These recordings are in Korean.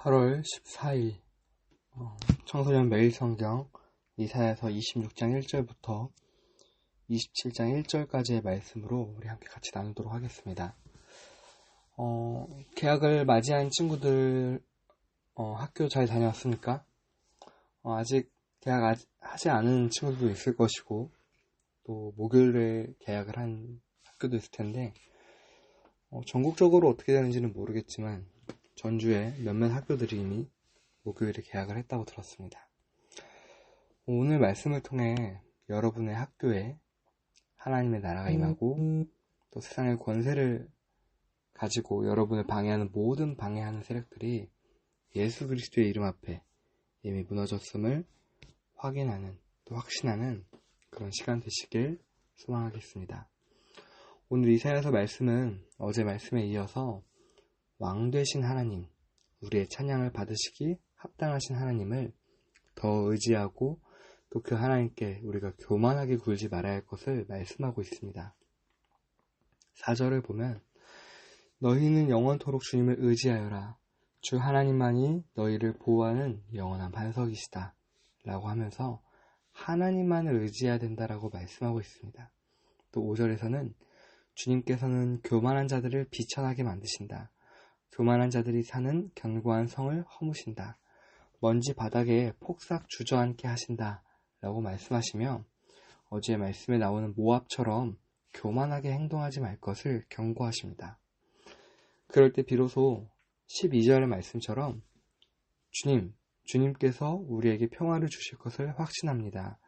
8월 14일 청소년 매일성경 이사야서 26장 1절부터 27장 1절까지의 말씀으로 우리 함께 같이 나누도록 하겠습니다. 개학을 맞이한 친구들 학교 잘 다녀왔습니까? 아직 개학 하지 않은 친구들도 있을 것이고 또 목요일에 개학을 한 학교도 있을 텐데 전국적으로 어떻게 되는지는 모르겠지만 전주에 몇몇 학교들이 이미 목요일에 개학을 했다고 들었습니다. 오늘 말씀을 통해 여러분의 학교에 하나님의 나라가 임하고 또 세상의 권세를 가지고 여러분을 방해하는 모든 방해하는 세력들이 예수 그리스도의 이름 앞에 이미 무너졌음을 확인하는 또 확신하는 그런 시간 되시길 소망하겠습니다. 오늘 이사야서 말씀은 어제 말씀에 이어서 왕 되신 하나님, 우리의 찬양을 받으시기 합당하신 하나님을 더 의지하고 또 그 하나님께 우리가 교만하게 굴지 말아야 할 것을 말씀하고 있습니다. 4절을 보면 너희는 영원토록 주님을 의지하여라. 주 하나님만이 너희를 보호하는 영원한 반석이시다. 라고 하면서 하나님만을 의지해야 된다라고 말씀하고 있습니다. 또 5절에서는 주님께서는 교만한 자들을 비천하게 만드신다. 교만한 자들이 사는 견고한 성을 허무신다. 먼지 바닥에 폭삭 주저앉게 하신다. 라고 말씀하시며 어제 말씀에 나오는 모압처럼 교만하게 행동하지 말 것을 경고하십니다. 그럴 때 비로소 12절의 말씀처럼 주님께서 우리에게 평화를 주실 것을 확신합니다.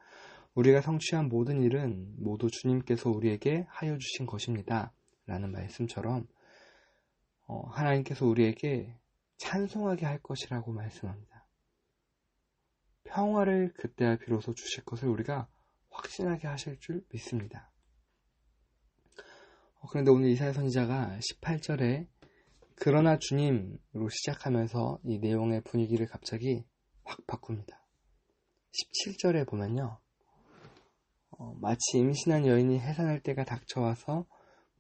우리가 성취한 모든 일은 모두 주님께서 우리에게 하여 주신 것입니다. 라는 말씀처럼 하나님께서 우리에게 찬송하게 할 것이라고 말씀합니다. 평화를 그때야 비로소 주실 것을 우리가 확신하게 하실 줄 믿습니다. 그런데 오늘 이사야 선지자가 18절에 그러나 주님으로 시작하면서 이 내용의 분위기를 갑자기 확 바꿉니다. 17절에 보면요. 마치 임신한 여인이 해산할 때가 닥쳐와서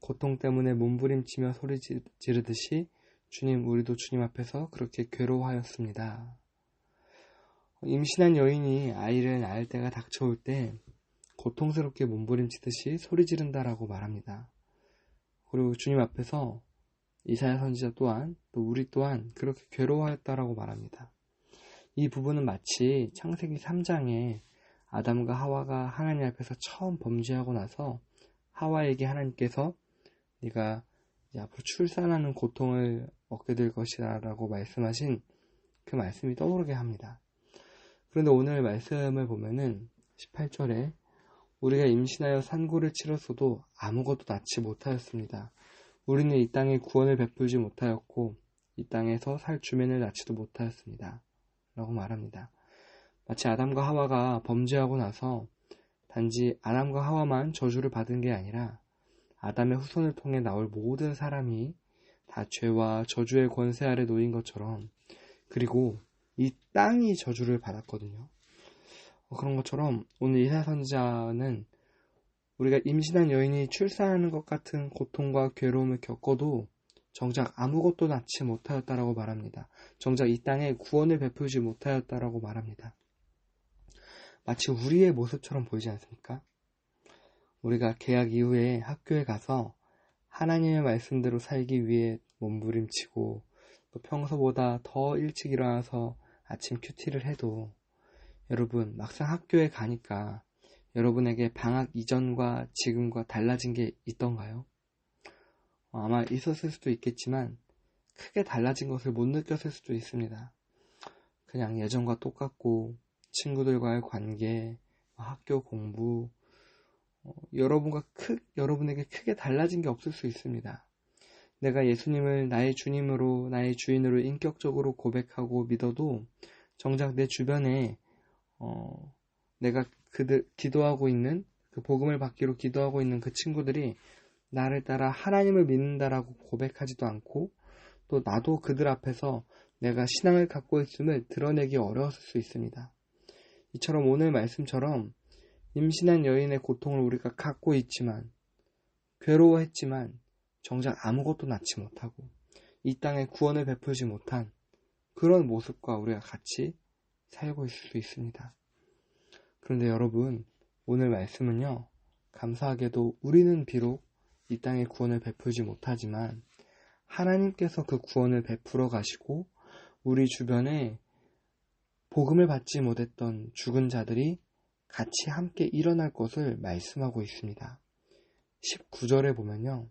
고통 때문에 몸부림치며 소리 지르듯이 주님, 우리도 주님 앞에서 그렇게 괴로워하였습니다. 임신한 여인이 아이를 낳을 때가 닥쳐올 때 고통스럽게 몸부림치듯이 소리 지른다라고 말합니다. 그리고 주님 앞에서 이사야 선지자 또한 또 우리 또한 그렇게 괴로워하였다라고 말합니다. 이 부분은 마치 창세기 3장에 아담과 하와가 하나님 앞에서 처음 범죄하고 나서 하와에게 하나님께서 네가 이제 앞으로 출산하는 고통을 얻게 될 것이다 라고 말씀하신 그 말씀이 떠오르게 합니다. 그런데 오늘 말씀을 보면은 18절에 우리가 임신하여 산고를 치렀어도 아무것도 낳지 못하였습니다. 우리는 이 땅에 구원을 베풀지 못하였고 이 땅에서 살 주민을 낳지도 못하였습니다. 라고 말합니다. 마치 아담과 하와가 범죄하고 나서 단지 아담과 하와만 저주를 받은 게 아니라 아담의 후손을 통해 나올 모든 사람이 다 죄와 저주의 권세 아래 놓인 것처럼 그리고 이 땅이 저주를 받았거든요. 그런 것처럼 오늘 이사야 선지자는 우리가 임신한 여인이 출산하는 것 같은 고통과 괴로움을 겪어도 정작 아무것도 낳지 못하였다라고 말합니다. 정작 이 땅에 구원을 베풀지 못하였다라고 말합니다. 마치 우리의 모습처럼 보이지 않습니까? 우리가 개학 이후에 학교에 가서 하나님의 말씀대로 살기 위해 몸부림치고 또 평소보다 더 일찍 일어나서 아침 큐티를 해도 여러분 막상 학교에 가니까 여러분에게 방학 이전과 지금과 달라진 게 있던가요? 아마 있었을 수도 있겠지만 크게 달라진 것을 못 느꼈을 수도 있습니다. 그냥 예전과 똑같고 친구들과의 관계, 학교 공부 여러분에게 크게 달라진 게 없을 수 있습니다. 내가 예수님을 나의 주님으로 나의 주인으로 인격적으로 고백하고 믿어도 정작 내 주변에 내가 기도하고 있는 그 복음을 받기로 기도하고 있는 그 친구들이 나를 따라 하나님을 믿는다라고 고백하지도 않고 또 나도 그들 앞에서 내가 신앙을 갖고 있음을 드러내기 어려웠을 수 있습니다. 이처럼 오늘 말씀처럼 임신한 여인의 고통을 우리가 갖고 있지만 괴로워했지만 정작 아무것도 낳지 못하고 이 땅에 구원을 베풀지 못한 그런 모습과 우리가 같이 살고 있을 수 있습니다. 그런데 여러분, 오늘 말씀은요, 감사하게도 우리는 비록 이 땅에 구원을 베풀지 못하지만 하나님께서 그 구원을 베풀어 가시고 우리 주변에 복음을 받지 못했던 죽은 자들이 같이 함께 일어날 것을 말씀하고 있습니다. 19절에 보면요,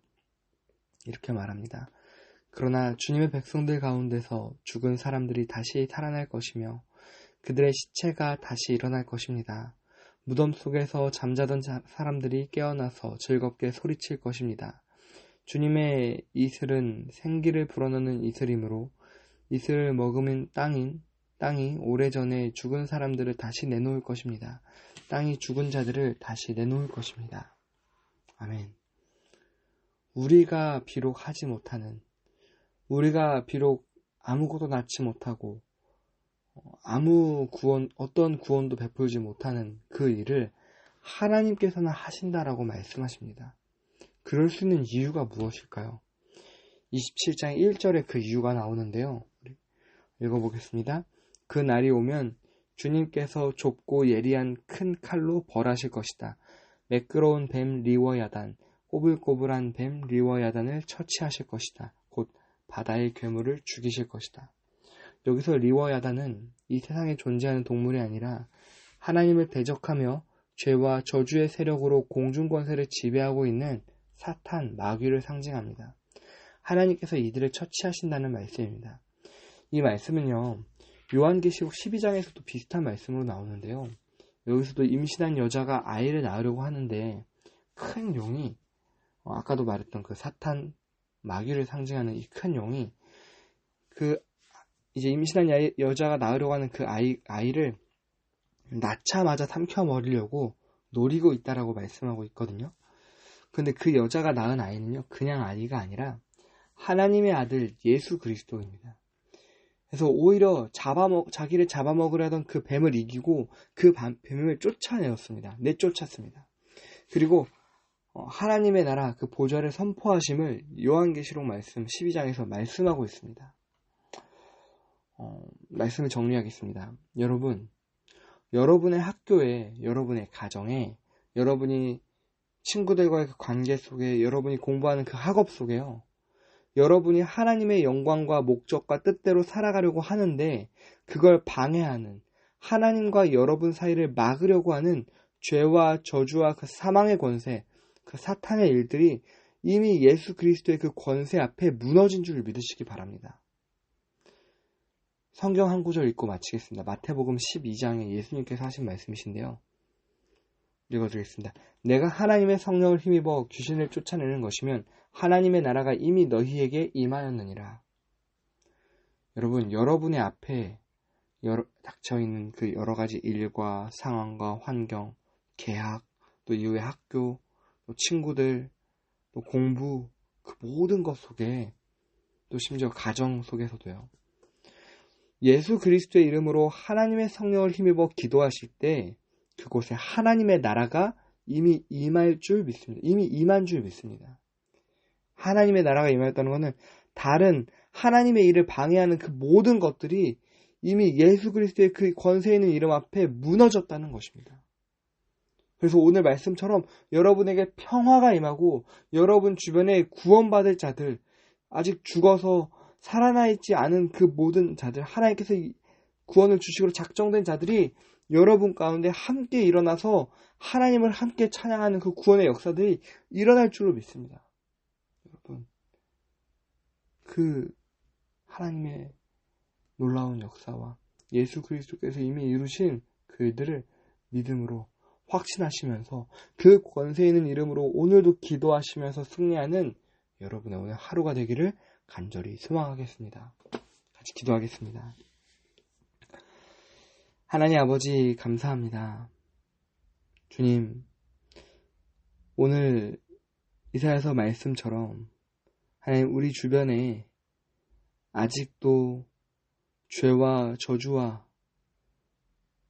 이렇게 말합니다. 그러나 주님의 백성들 가운데서 죽은 사람들이 다시 살아날 것이며 그들의 시체가 다시 일어날 것입니다. 무덤 속에서 잠자던 사람들이 깨어나서 즐겁게 소리칠 것입니다. 주님의 이슬은 생기를 불어넣는 이슬이므로 이슬을 머금은 땅이 오래전에 죽은 사람들을 다시 내놓을 것입니다. 땅이 죽은 자들을 다시 내놓을 것입니다. 아멘. 우리가 비록 하지 못하는, 우리가 비록 아무것도 낳지 못하고 어떤 구원도 베풀지 못하는 그 일을 하나님께서는 하신다라고 말씀하십니다. 그럴 수 있는 이유가 무엇일까요? 27장 1절에 그 이유가 나오는데요. 읽어보겠습니다. 그 날이 오면 주님께서 좁고 예리한 큰 칼로 벌하실 것이다. 매끄러운 뱀 리워야단, 꼬불꼬불한 뱀 리워야단을 처치하실 것이다. 곧 바다의 괴물을 죽이실 것이다. 여기서 리워야단은 이 세상에 존재하는 동물이 아니라 하나님을 대적하며 죄와 저주의 세력으로 공중 권세를 지배하고 있는 사탄, 마귀를 상징합니다. 하나님께서 이들을 처치하신다는 말씀입니다. 이 말씀은요, 요한계시록 12장에서도 비슷한 말씀으로 나오는데요. 여기서도 임신한 여자가 아이를 낳으려고 하는데 큰 용이, 아까도 말했던 그 사탄, 마귀를 상징하는 이 큰 용이 이제 임신한 여자가 낳으려고 하는 그 아이를 낳자마자 삼켜버리려고 노리고 있다라고 말씀하고 있거든요. 근데 그 여자가 낳은 아이는요, 그냥 아이가 아니라 하나님의 아들 예수 그리스도입니다. 그래서 오히려 자기를 잡아먹으려 하던 그 뱀을 이기고 그 뱀을 쫓아내었습니다. 내쫓았습니다. 그리고 하나님의 나라 그 보좌를 선포하심을 요한계시록 말씀 12장에서 말씀하고 있습니다. 말씀을 정리하겠습니다. 여러분, 여러분의 학교에, 여러분의 가정에, 여러분이 친구들과의 그 관계 속에, 여러분이 공부하는 그 학업 속에요, 여러분이 하나님의 영광과 목적과 뜻대로 살아가려고 하는데 그걸 방해하는, 하나님과 여러분 사이를 막으려고 하는 죄와 저주와 그 사망의 권세, 그 사탄의 일들이 이미 예수 그리스도의 그 권세 앞에 무너진 줄 믿으시기 바랍니다. 성경 한 구절 읽고 마치겠습니다. 마태복음 12장에 예수님께서 하신 말씀이신데요. 읽어드리겠습니다. 내가 하나님의 성령을 힘입어 귀신을 쫓아내는 것이면 하나님의 나라가 이미 너희에게 임하였느니라. 여러분, 여러분의 앞에 닥쳐있는 그 여러 가지 일과 상황과 환경, 계약, 또 이후의 학교, 또 친구들, 또 공부, 그 모든 것 속에, 또 심지어 가정 속에서도요, 예수 그리스도의 이름으로 하나님의 성령을 힘입어 기도하실 때 그곳에 하나님의 나라가 이미 임할 줄 믿습니다. 이미 임한 줄 믿습니다. 하나님의 나라가 임하였다는 것은 다른 하나님의 일을 방해하는 그 모든 것들이 이미 예수 그리스도의 그 권세 있는 이름 앞에 무너졌다는 것입니다. 그래서 오늘 말씀처럼 여러분에게 평화가 임하고 여러분 주변에 구원받을 자들, 아직 죽어서 살아나 있지 않은 그 모든 자들, 하나님께서 구원을 주시기로 작정된 자들이 여러분 가운데 함께 일어나서 하나님을 함께 찬양하는 그 구원의 역사들이 일어날 줄로 믿습니다. 여러분, 그 하나님의 놀라운 역사와 예수 그리스도께서 이미 이루신 그 일들을 믿음으로 확신하시면서 그 권세 있는 이름으로 오늘도 기도하시면서 승리하는 여러분의 오늘 하루가 되기를 간절히 소망하겠습니다. 같이 기도하겠습니다. 하나님 아버지 감사합니다. 주님, 오늘 이사야서 말씀처럼 하나님 우리 주변에 아직도 죄와 저주와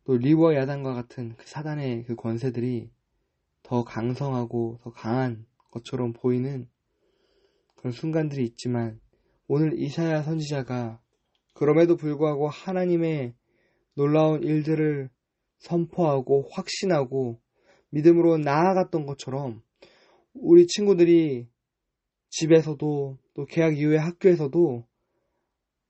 또 리워 야단과 같은 그 사단의 그 권세들이 더 강성하고 더 강한 것처럼 보이는 그런 순간들이 있지만 오늘 이사야 선지자가 그럼에도 불구하고 하나님의 놀라운 일들을 선포하고 확신하고 믿음으로 나아갔던 것처럼 우리 친구들이 집에서도 또 개학 이후에 학교에서도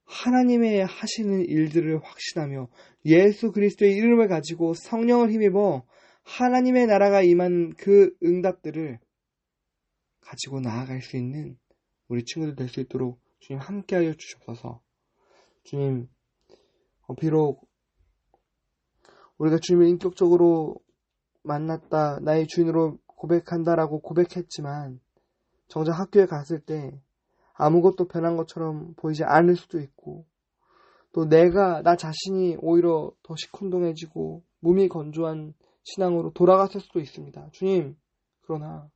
하나님의 하시는 일들을 확신하며 예수 그리스도의 이름을 가지고 성령을 힘입어 하나님의 나라가 임한 그 응답들을 가지고 나아갈 수 있는 우리 친구들 될 수 있도록 주님 함께하여 주옵소서. 주님, 비록 우리가 주님을 인격적으로 만났다, 나의 주인으로 고백한다라고 고백했지만 정작 학교에 갔을 때 아무것도 변한 것처럼 보이지 않을 수도 있고, 또 나 자신이 오히려 더 시큰둥해지고 몸이 건조한 신앙으로 돌아갔을 수도 있습니다. 주님, 그러나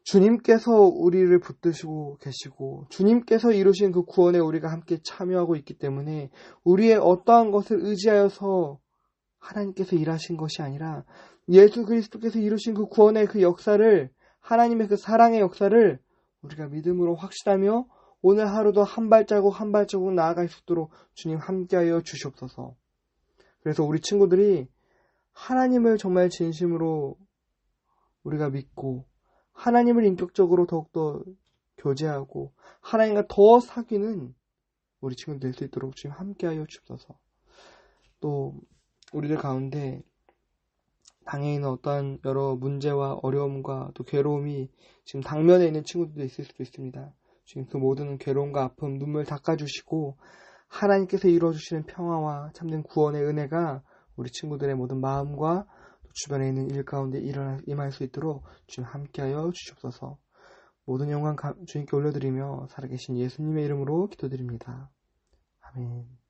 주님께서 우리를 붙드시고 계시고 주님께서 이루신 그 구원에 우리가 함께 참여하고 있기 때문에 우리의 어떠한 것을 의지하여서 하나님께서 일하신 것이 아니라 예수 그리스도께서 이루신 그 구원의 그 역사를, 하나님의 그 사랑의 역사를 우리가 믿음으로 확신하며 오늘 하루도 한 발자국 한 발자국 나아갈 수 있도록 주님 함께하여 주시옵소서. 그래서 우리 친구들이 하나님을 정말 진심으로 우리가 믿고 하나님을 인격적으로 더욱더 교제하고 하나님과 더 사귀는 우리 친구들 될 수 있도록 주님 함께하여 주옵소서. 또 우리들 가운데 당해 있는 어떠한 여러 문제와 어려움과 또 괴로움이 지금 당면에 있는 친구들도 있을 수도 있습니다. 지금 그 모든 괴로움과 아픔, 눈물 닦아주시고 하나님께서 이루어주시는 평화와 참된 구원의 은혜가 우리 친구들의 모든 마음과 주변에 있는 일 가운데 임할 수 있도록 주님 함께하여 주시옵소서. 모든 영광 주님께 올려드리며 살아계신 예수님의 이름으로 기도드립니다. 아멘.